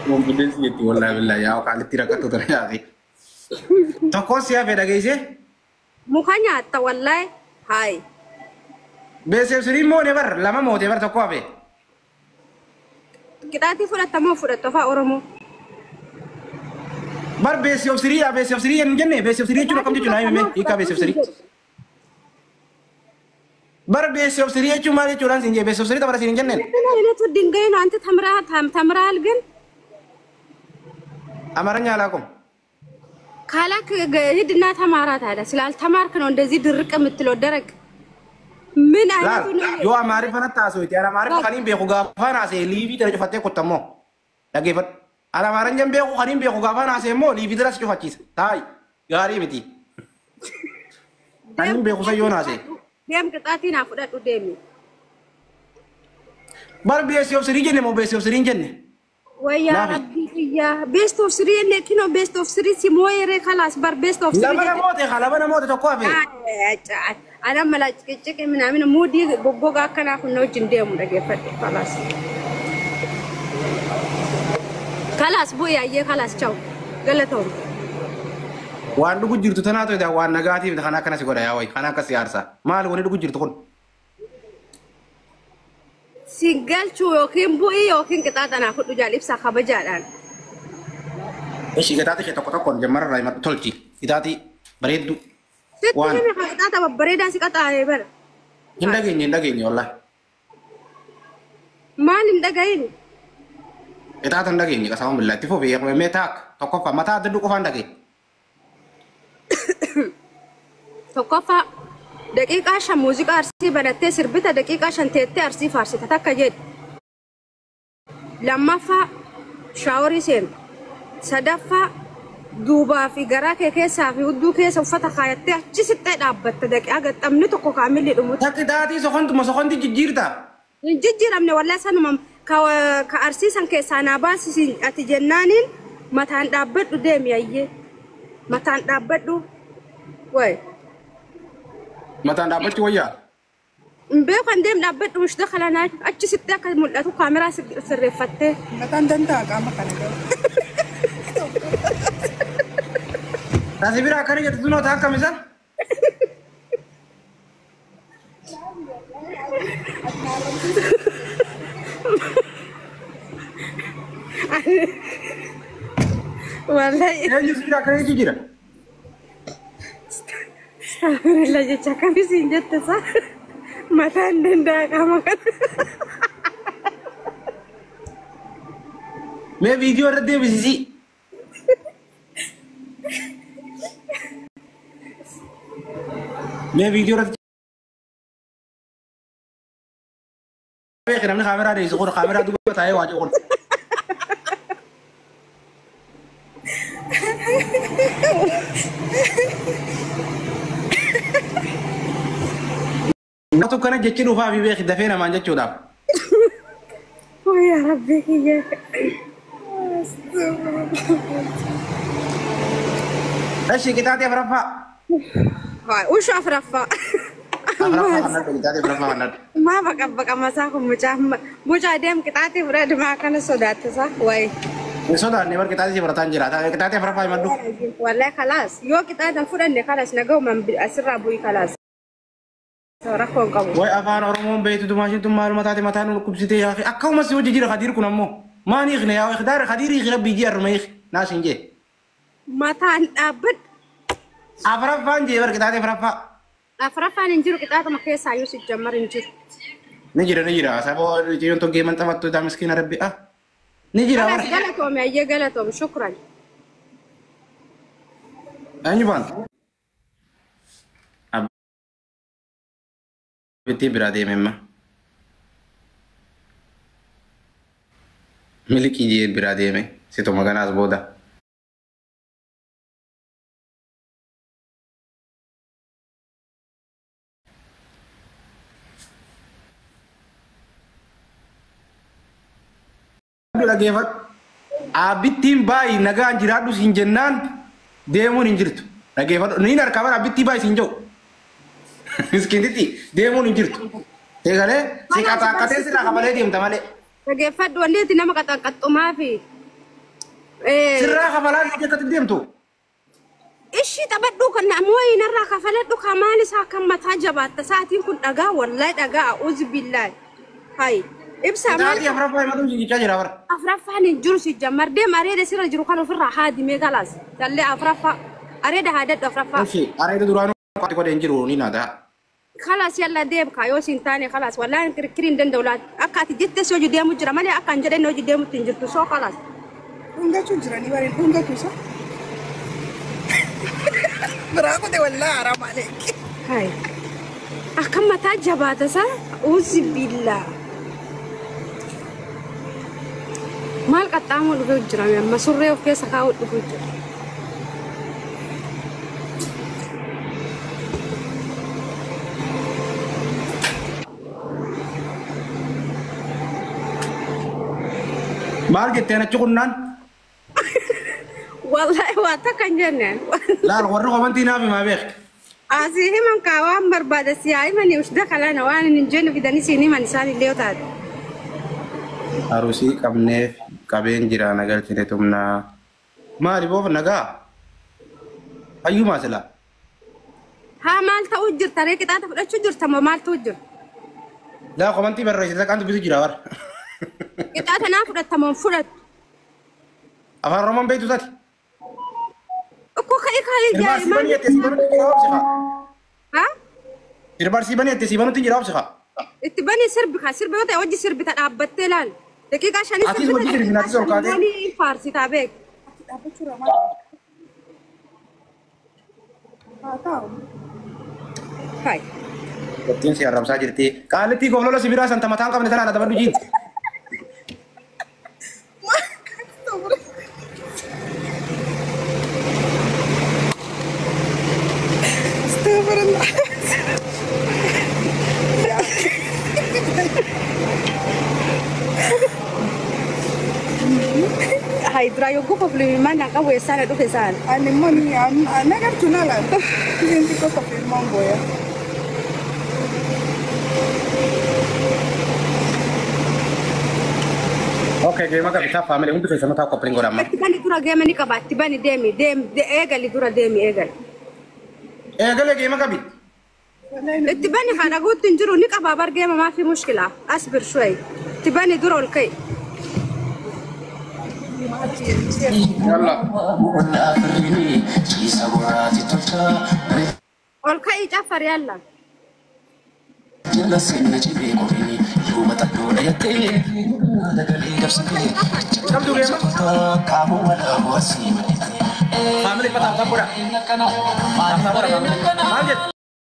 ممكن يتي والله بالله يا وقال تيركتو ترى يا أخي تقوس يا في دقيقة مخانيا والله هاي بس يصير مو نبر لما مو تبر تقوى به kita ti furat tamu furat tofa oromo بر بس يصير ينجني بس يصير شو رقم تجنا يمين إيكا بس يصير بر بس يصير شو مالي شو رانسين جي بس يصير تبر سين جنن ini tuh dinggain nanti tamra algen أمرني علىكم kalak hidna tamara tada silal tamar kan ondezi dirq mitlo derek من لا يو أماري فانا تاسويتي أنا أماري خلين بيخو غافانا سي ليبي ترى شفتي كتمو لكن فت أنا أماري جنب بيخو خلين بيخو غافانا سي مو ليبي ترى شفتي تاي غاري متي خلين بيخو سيونا سي ديم كتاتي نافودا ديمي بار بيسيو سريجن مو بيسيو سريجن ويا ربي يا بيست اوف 3 لكنه بيست اوف 3 سيمويري خلاص بار بيست اوف 3 لا بنا موت تقوى أنا ملاك كذا من أمين مودي بوجا كان أخونا جندي مودي خلاص خلاص بويا يه خلاص تاو غلطهم وان دوغو جيرتو تناتو دا وان نغاتيف خانا كان سيغودا يا واي خانا كسيارسا مال وني دوغو جيرتو كون سينجل شو يوكين بوي يوكين كتاتا ناخد جالب ساخا بجالان ايش كتاتي كتو كون جمر راي ما تولتي كتاتي بريدو وان كتاتا بريدا سيكاتا هيبر ندغيني والله ما ندغيني كتاتا ندغيني قسم بالله تفو بي ميتاك توكفا متى ددو كفان دغي توكفا دقيقة عشان موسيقى أرسي بنتي سربتها دقيقة عشان تيتي أرسي فارسي تتاكا جد لما فا شاوري سين صدفا دوبا في غراكي كيسا في ودو كيسا وفتا خايتي جسد دابت دقيقة قد أمني تقو كامل لي أمو تاكي داتي سخنتي جيرتا جير أمني والله سنو كأرسي سن كيسا ناباسي سين أتجنانين متان دابت ديم يأيه متان دابت وي متى دابت ويا مبيو كان ديم دابت مش دخل انا اجي ستك ملاتو كاميرا سرفتي متى دنتا كما كان تاسبيرا كاري تدونو تاكا مثلا والله يا جسبيرا كاري جيرا لا جاكا في سنجت صح متى دنتا كما كان मैं वीडियो रख दे बिजी मैं वीडियो रख देख रहा हूं कैमरा दे इसको कैमरा दो बताए वाजो कौन ना तो करना जच्चे रूफा भी बेख दफेना मान जच्चो दा يا ربي يا ايش كتاتي افرفا هاي وش افرفا افرفا ما بقى مساكم مجا ديم كتاتي برد ما كان سودات صح واي سودا نيبر كتاتي برتان جرا كتاتي افرفا مدو والله خلاص يو كتاتي فرن خلاص نغو من اسر ابوي خلاص رخون قبو واي افان اورمون بيت دماشين تم معلومات متان كبسيتي يا اخي اكو مسيو جيرا خدير كنمو ما نيغني يا اخي دار خدير يغرب بيجي رميخ ناس نجي متان ابد افرفا جي بر كتاتي افرفا ننجر كتاتي ما كيس ايو سيجمر نجر نجيرا سابو تيون تو جيم انت فتو دا مسكين ربي نجيرا خلاص غلطهم يا غلطهم شكرا اني بان بنتي برادي مما ملكي جي برادي مي سيتو مغانا زبودا dhaggeeffat abittiin baay'ee nagaan jiraadhu siin jennaan deemuun hin jirtu dhaggeeffadhu niin harkaa bara abittii baay'ee siin jiru miskiintitti deemuun hin jirtu eegalee si qaxaaqatee sirraa qabalee deemta malee dhaggeeffadhu wanni itti nama qaxaqqaxxumaa fi sirraa kafalaan hojjetatti deemtu. ishii taphadhu kan ammoo inarraa kafaladhu kamaan isaa kan mataa jabaatta sa'aatiin kun dhagaa wallahi dhagaa a'uuzu billaahi hay ibsaa maal Taati afraffaa himatu jechaa jira bara. afraffaan hin jiru si jammar deem areeda sirra jiru kan ofirraa haadimee kalaas dallee afraffaa areeda haadadhu afraffaa Oshi areeda duraanuu qotti godheen jiru ni naada. kalaas yalla deem kaayoo siin taane kalaas wallahi kirkiriin danda'u laata akka ati jettee si hojii deemu jira malee akka hin jedhenne hojii deemutti hin jirtu soo kalaas. dhungachuu jiranii bareedu dhungachuu isa. Biraa kute wallaahi haraam aleeki. Hai. Akka mataa jabaata isaa uzi billaa. Maal qaxxaamoo dhufee jira amma surree of keessa kaa'uu dhufee jira. Maal jettee achi kunnaan? Wallahi waa takka hin jenneen. Laal warri komantii naaf himaa beek. Asii himan kaawaan barbaada siyaa himanii ushda kalana waan hin jenne fidanii siin himan isaan illee yoo taate. Arusii qabneef qabeen jira nagalchine tumnaa. Maali boof nagaa? Hayyumaa silaa? Haa maal ta'uu jirta ree qixaata fudhachuu jirta moo maal ta'uu jirta? Laa komantii barreessite kan dubbisu jira bara. Qixaata naa fudhatta moo fudhattu? Afaan Oromoon beektu tati. Okko ka'ee ka'ee Sirbaarsiibanii jaa'imman. jettee siibanutti jira obsiqa. Haa? Sirbaarsiibanii jettee siibanutti jira obsiqa. Itti bani sirbi ka sirbi yoo ta'e hojii sirbi ta dhaabbattee laal. Daqiiqaa shanii Ati hojii sirbi natti ol kaatee. Wani faarsitaa beek. Dhaabbachuu ramaa. Haa ta'u. Hai. Wattiin si arrabsaa jirti. Qaalittii goolola sibiraa santa mataan qabne tanaan adabadhu jiin. Astagfirullah. Hai dura yo gufo beli mana ka we sana do kesan. Ani moni nagar tunala. Gente ko confirmam boya. Oke, gaya maka bisa family untuk bisa tahu kopling godam. Itti bani dura gema ni ka batti bani demi egali dura demi egali. Gale gaya maka bi. Itti bani kana gutin juru ni ka babar gema ma fi mushkila. Asbir shوي. Itti bani dura olkay. Yalla. Olkay jafar yalla. Kam tu gaya maka? Family patah tak pura. Tak pura. Lanjut.